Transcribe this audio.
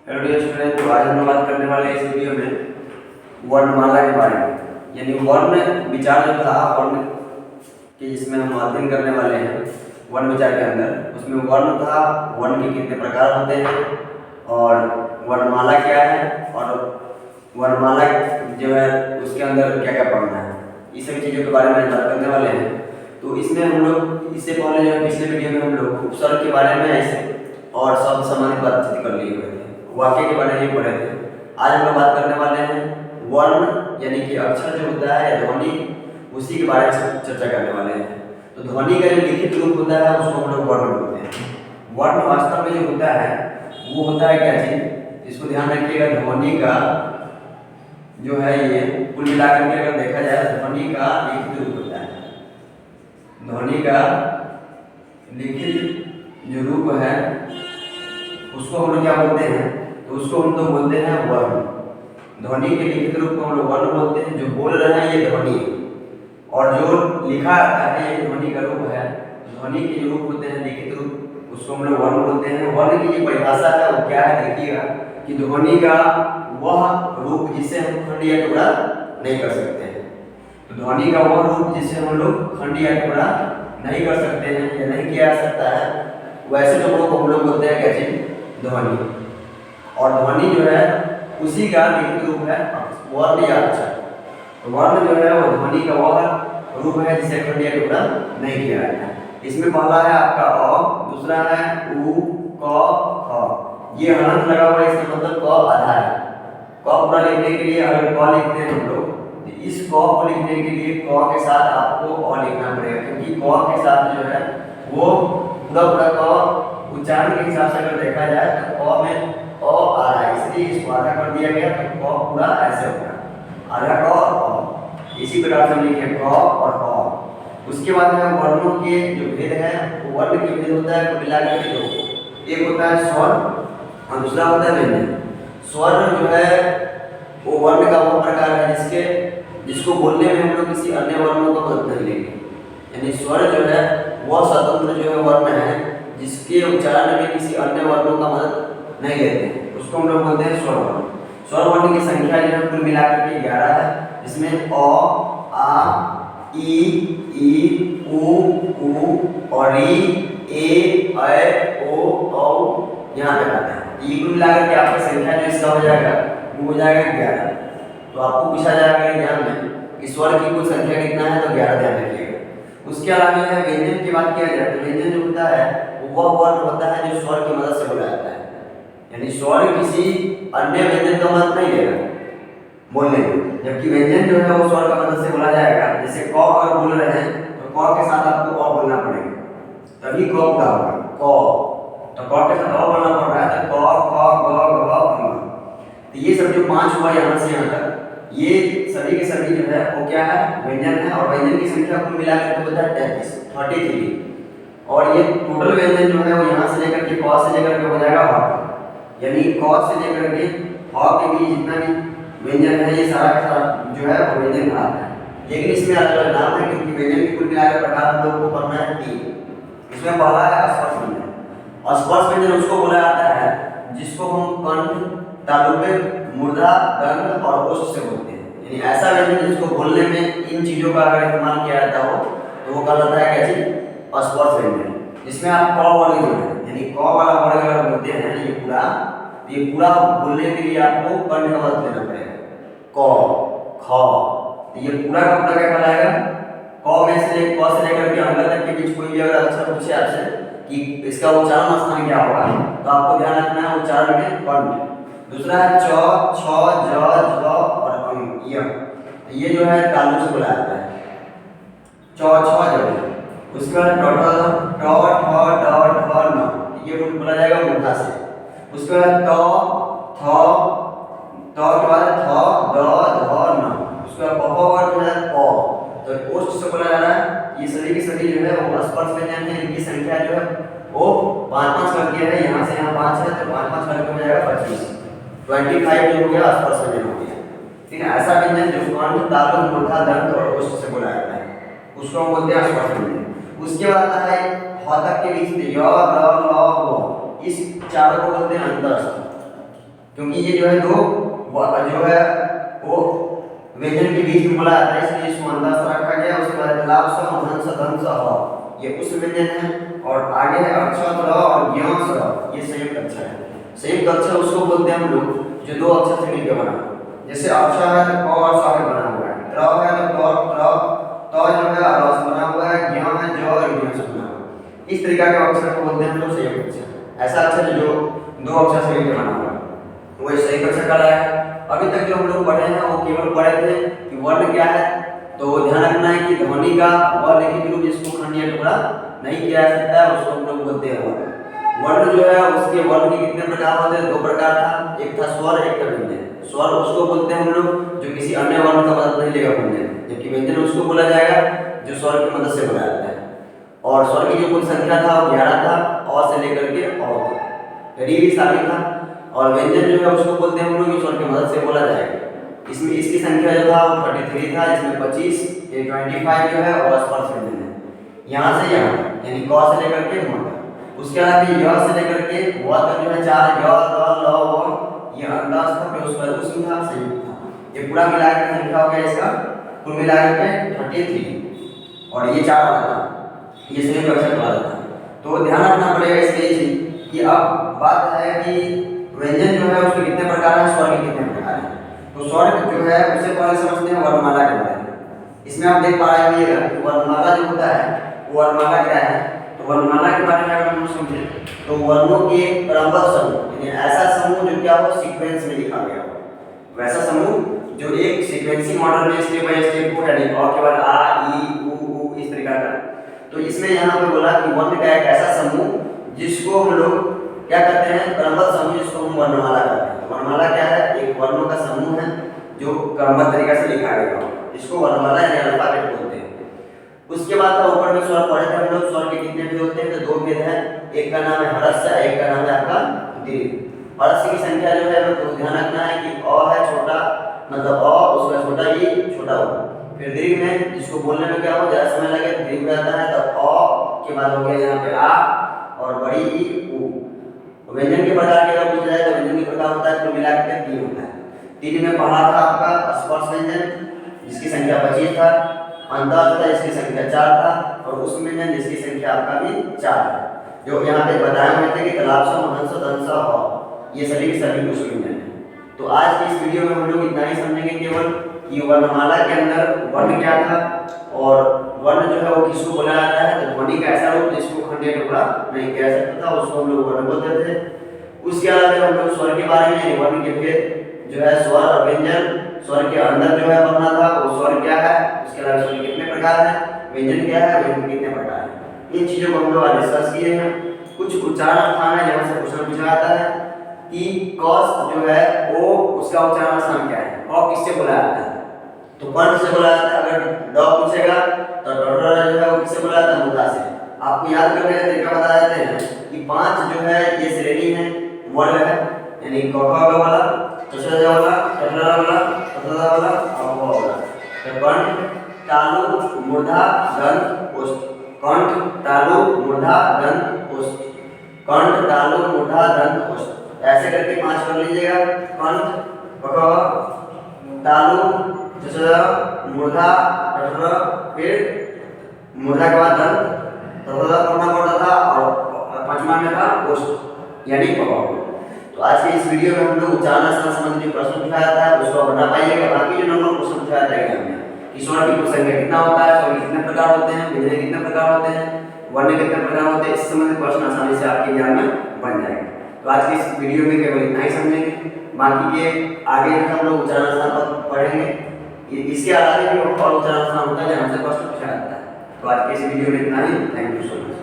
Hello dear student, तो आज हम लोग बात करने वाले हैं इस वीडियो में वर्णमाला के बारे में। यानी वर्ण विचार जो था वर्ण के जिसमें हम अध्ययन करने वाले हैं वर्ण विचार के अंदर, उसमें वर्ण था, वर्ण के कितने प्रकार होते हैं और वर्णमाला क्या है और वर्णमाला जो है उसके अंदर क्या क्या पढ़ना है, इस सभी चीज़ों के बारे में बात करने वाले हैं। तो इसमें हम लोग इससे पहले जो पिछले वीडियो में हम लोग उपसर्ग के बारे में ऐसे और शब्द संबंधित बातचीत कर लिए हुए थे, वाक्य के बारे में पढ़े थे। आज हम लोग बात करने वाले हैं वर्ण यानी कि अक्षर जो होता है या ध्वनि, उसी के बारे में चर्चा करने वाले हैं। तो ध्वनि का जो लिखित रूप होता है उसको हम लोग वर्ण बोलते हैं। वर्ण वास्तव में जो होता है वो होता है क्या चीज, इसको ध्यान रखिएगा। ध्वनि का जो है ये कुल मिलाकर के अगर देखा जाए ध्वनि का लिखित रूप होता है। ध्वनि का लिखित जो रूप है उसको हम लोग क्या बोलते हैं, तो उसको हम लोग बोलते हैं वर्ण। ध्वनि के लिखित रूप को हम लोग वर्ण बोलते हैं। जो बोल रहे हैं ये ध्वनि और जो लिखा आता है ये ध्वनि का रूप है। ध्वनि के जो रूप होते हैं लिखित रूप उसको हम लोग वर्ण बोलते हैं। वर्ण की जो परिभाषा है वो क्या है, देखिएगा कि ध्वनि का वह रूप जिसे हम खंड या टुकड़ा नहीं कर सकते हैं। तो ध्वनि का वह रूप जिसे हम लोग खंड या टुकड़ा नहीं कर सकते हैं या नहीं किया जा सकता है, वैसे लोगों को हम लोग बोलते हैं क्या चीज, ध्वनि। और ध्वनि जो है उसी का लिखित रूप है वर्ण या अक्षर। वर्ण जो है वो ध्वनि का वह रूप है जिसे खंड या टुकड़ा नहीं किया जाता है। इसमें पहला है आपका अ, दूसरा है उ, क, ख। ये हलंत लगा हुआ है, इसका मतलब क आधा है। क पूरा लिखने के लिए अगर क लिखते हैं हम लोग तो इस क को लिखने के लिए क के साथ आपको अ लिखना पड़ेगा, क्योंकि क के साथ जो है वो पूरा पूरा क उच्चारण के हिसाब से अगर देखा जाए तो क में अ आ रहा है, इसलिए इसको आधा कर दिया गया तो क पूरा ऐसे होगा, आधा क और अ। इसी प्रकार से हम लिखे क और अ। उसके बाद में वर्णों के जो भेद है वो वर्ण के भेद होता है मिला करके दो। एक होता है स्वर और दूसरा होता है व्यंजन। स्वर जो है वो वर्ण का वो प्रकार है जिसको बोलने में हम लोग किसी अन्य वर्णों का मदद नहीं लेंगे। यानी स्वर जो है वह स्वतंत्र जो है वर्ण है जिसके उच्चारण में किसी अन्य वर्णों का मदद नहीं लेते हैं, उसको हम लोग बोलते हैं स्वर वर्ण। स्वर वर्ण की संख्या जो है कुल मिलाकर के 11 है, जिसमें अ, आ, ई, उ और ई, ए, ओ, औ यहाँ तक आता है। ये कुल मिलाकर के आपका संख्या जो इसका हो जाएगा वो हो जाएगा 11। तो आपको पूछा जाएगा एग्जाम में कि स्वर की कुल संख्या कितना है, तो 11 ध्यान रखिएगा। उसके अलावा है व्यंजन की बात किया जाए तो व्यंजन जो होता है वह वर्ण होता है जो स्वर की मदद से बोला जाता है। यानी स्वर किसी अन्य व्यंजन का मदद नहीं लेगा बोलने में, जबकि व्यंजन जो है वो स्वर का मदद से बोला जाएगा। जैसे क अगर बोल रहे हैं तो क के साथ आपको अ बोलना पड़ेगा, तभी क पूरा होगा। क तो क के साथ अ बोलना पड़ रहा है तो क, ख, ग, घ, ङ। तो ये सब जो 5 हुआ यहाँ से यहाँ तक, ये सभी के सभी जो है वो क्या है, व्यंजन है। और व्यंजन की संख्या कुल मिलाकर के होता है 33। और ये टोटल व्यंजन जो है वो यहाँ से लेकर के क से लेकर के हो जाएगा ह, यानी क से लेकर के ह के बीच जितना भी व्यंजन है ये सारा का सारा जो है वो व्यंजन आता है। लेकिन इसमें अलग अलग नाम है क्योंकि व्यंजन की कुल मिलाकर प्रकार हम लोग को पढ़ना है 3। इसमें पहला है स्पर्श व्यंजन। स्पर्श व्यंजन उसको बोला जाता है जिसको हम कंठ, तालुके, मूर्धा, दंत और ओष्ठ से बोलते हैं। यानी ऐसा व्यंजन जिसको बोलने में इन चीजों का अगर इस्तेमाल किया जाता हो तो वो कहलाता है क्या चीज, स्पर्श व्यंजन। जिसमें आप क वर्ग जो है यानी क वाला वर्ग अगर बोलते हैं ये पूरा बोलने के लिए आपको कंठ का मदद लेना पड़ेगा। क, ख, तो ये पूरा का पूरा क्या कहलाएगा, क में से क से लेकर के अंग तक के बीच कोई भी अगर अक्षर पूछे आपसे कि इसका उच्चारण स्थान क्या होगा तो आपको ध्यान रखना है उच्चारण में कंठ। दूसरा है च, छ, ज, झ और अंग, ये जो है तालु से बोला जाता है। च, छ, ज। उसके बाद ट, ठ, ड, ढ, न, ये बोला जाएगा मूर्धा से। उसके बाद त, थ, त के बाद थ, द, ध, न। उसके बाद प वर्ग है प, तो ओष्ठ से बोला जा रहा है। ये सभी के सभी जो है वो स्पर्श व्यंजन है। इनकी संख्या जो है वो 5-5 करके है, यहाँ से यहाँ 5 है तो 5-5 करके हो जाएगा 25 जो हो गया स्पर्श व्यंजन हो गया। ठीक है, ऐसा व्यंजन जो कंठ, तालु, मूर्धा, दंत और ओष्ठ से बोला जाता है उसको हम बोलते हैं स्पर्श व्यंजन। उसके बाद आता है ह तक के बीच में य, र, ल, व, इस चारों को बोलते हैं अंतस्थ। क्योंकि ये जो है दो जो है वो व्यंजन के बीच में बोला जाता है, इसलिए इसको अंदाज रखा गया। उसके बाद तालाब स धन स धन स ह, ये उस व्यंजन है। और आगे है अक्षर र और ज्ञ स, ये संयुक्त अक्षर है। संयुक्त अक्षर उसको बोलते हैं हम लोग जो दो अक्षर से मिलकर बना। जैसे अक्षर है तो क और स बना हुआ है, त्र है तो त जो है र से बना हुआ है, ज्ञ है ज और ज्ञ से बना हुआ है। इस तरीका के अक्षर को बोलते हैं हम लोग संयुक्त अक्षर। ऐसा अक्षर जो दो अक्षर से मिलकर बना हुआ है वही संयुक्त अक्षर कहलाया। अभी तक जो हम लोग पढ़े हैं वो केवल पढ़े थे कि वर्ण क्या है। तो ध्यान रखना है कि ध्वनि का अलिखित रूप जिसको खंडीय टुकड़ा नहीं किया जा सकता है उसको हम लोग बोलते हैं वर्ण। वर्ण जो है उसके वर्ण के कितने प्रकार होते हैं? दो प्रकार था, एक था स्वर, एक था व्यंजन। स्वर उसको बोलते हैं हम लोग जो किसी अन्य वर्ण का मदद नहीं लेगा बोलने, जबकि व्यंजन उसको बोला जाएगा जो स्वर की मदद से बोला जाता है। और स्वर की जो कुल संख्या था वो 11 था, अ से लेकर के अ तक, री भी शामिल था। और व्यंजन जो है उसको बोलते हैं हम लोग स्वर की मदद से बोला जाएगा। इसमें इसकी संख्या जो था वो 33 था, जिसमें 25 ये 25 जो है और स्पर्श व्यंजन है। यहाँ से यहाँ यानी क से लेकर के म तक। उसके अलावा य से लेकर के व तक जो है 4 य त ल व ये अंदाज था, फिर उसके बाद उसमें था संयुक्त था। ये पूरा मिलाकर के संख्या हो गया इसका कुल मिलाकर के 33 और ये 4 वाला था, ये संयुक्त अक्षर वाला था। तो ध्यान रखना पड़ेगा इसलिए कि अब बात है कि व्यंजन जो है उसके कितने प्रकार हैं, स्वर के कितने प्रकार हैं। तो स्वर जो है उसे पहले समझते हैं वर्णमाला के बारे में। इसमें आप देख पा रहे होंगे कि वर्णमाला जो होता है वो वर्णमाला क्या है। तो वर्णमाला के बारे में अगर हम समझे तो वर्णों के क्रमबद्ध समूह, यानी ऐसा समूह जो क्या हो सीक्वेंस में लिखा गया हो, वैसा समूह जो एक सीक्वेंसिंग मॉडल में स्टेप बाय स्टेप हो, यानी अ के बाद आ ई उ इस तरीका का। तो इसमें यहाँ पे बोला कि वर्ण का एक ऐसा समूह जिसको हम लोग क्या करते हैं, क्रमबद्ध समूह, जिसको हम वर्णमाला कहते हैं। वर्णमाला क्या है? एक वर्णों का समूह है जो क्रमबद्ध तरीके से लिखा गया हो, इसको वर्णमाला यानी अल्फाबेट बोलते हैं। उसके बाद का ऊपर में स्वर पढ़े थे हम लोग। स्वर के कितने भेद होते हैं? तो 2 भेद हैं, एक का नाम है हरस्य, एक का नाम है आपका दीर्घ। हरस्य की संख्या जो है तो ध्यान रखना है कि अ है छोटा, मतलब अ उसका छोटा ई छोटा हो। फिर दीर्घ में जिसको बोलने में क्या हो ज्यादा समय लगे दीर्घ आता है, तो अ के बाद हो गया यहाँ पे आ और बड़ी ई उ। व्यंजन के प्रकार की अगर पूछा जाए तो व्यंजन के प्रकार होता है कुल मिलाकर के 3 होता है। 3 में पहला था आपका स्पर्श व्यंजन जिसकी संख्या 25 था, अंतः था जिसकी संख्या 4 था, और उस व्यंजन जिसकी संख्या आपका भी 4 है। जो यहाँ पे बताए हुए थे कि तालाब स हंस दंस ह, ये सभी के सभी उस व्यंजन है। तो आज की इस वीडियो में हम लोग इतना ही समझेंगे केवल कि वर्णमाला के अंदर वर्ण क्या था और वर्ण जो है वो किसको बोला जाता है। तो ध्वनि का ऐसा रूप जिसको खंडीय टुकड़ा नहीं किया जा सकता था उसको हम लोग वर्ण बोलते थे। उसके अलावा हम लोग स्वर के बारे में, वर्ण के भेद जो है स्वर और व्यंजन, स्वर के अंदर जो है बनना था वो स्वर क्या है, उसके अलावा स्वर के कितने प्रकार हैं, व्यंजन क्या है, व्यंजन कितने प्रकार हैं, इन चीजों को हम लोग आज डिस्कस किए हैं। कुछ उच्चारण स्थान है जहाँ से क्वेश्चन पूछा जाता है कि कॉस जो है वो उसका उच्चारण स्थान क्या है, क किससे बोला जाता है। तो कंठ से बोला जाता है। अगर ड पूछेगा तो डोडरा जो है वो किससे बोला जाता है, मुद्रा से। आपको याद करने का तरीका बता देते हैं कि 5 जो है ये श्रेणी है वर्ण है, यानी क ख वाला, च छ वाला, ट ठ वाला, थ थ वाला और व वाला। तो कंठ तालु मूर्धा दंत ओष्ठ, कंठ तालु मूर्धा दंत ओष्ठ, कंठ तालु मूर्धा दंत ओष्ठ, ऐसे करके 5 कर लीजिएगा। कंठ क तालु मूर्धा फिर मूर्धा के बाद दंत पढ़ना पड़ता था और 5वां में था ओष्ठ यानी पकड़। तो आज के इस वीडियो में हम लोग उच्चारण स्थान संबंधी प्रश्न पूछा जाता है उसको बना पाइएगा। बाकी जो नंबर क्वेश्चन पूछा जाता है एग्जाम में कि स्वर की कुल संख्या कितना होता है, स्वर कितने प्रकार होते हैं, व्यंजन कितने प्रकार होते हैं, वर्ण कितने प्रकार होते हैं, इस संबंधित प्रश्न आसानी से आपके एग्जाम में बन जाएगा। तो आज की इस वीडियो में केवल इतना ही समझेंगे, बाकी के आगे हम लोग उच्चारण स्थान पर पढ़ेंगे। इसके अलावा भी और उच्चारण स्थान होता है जहाँ से प्रश्न पूछा जाता है। तो आज के इस वीडियो में इतना ही। Thank you so much.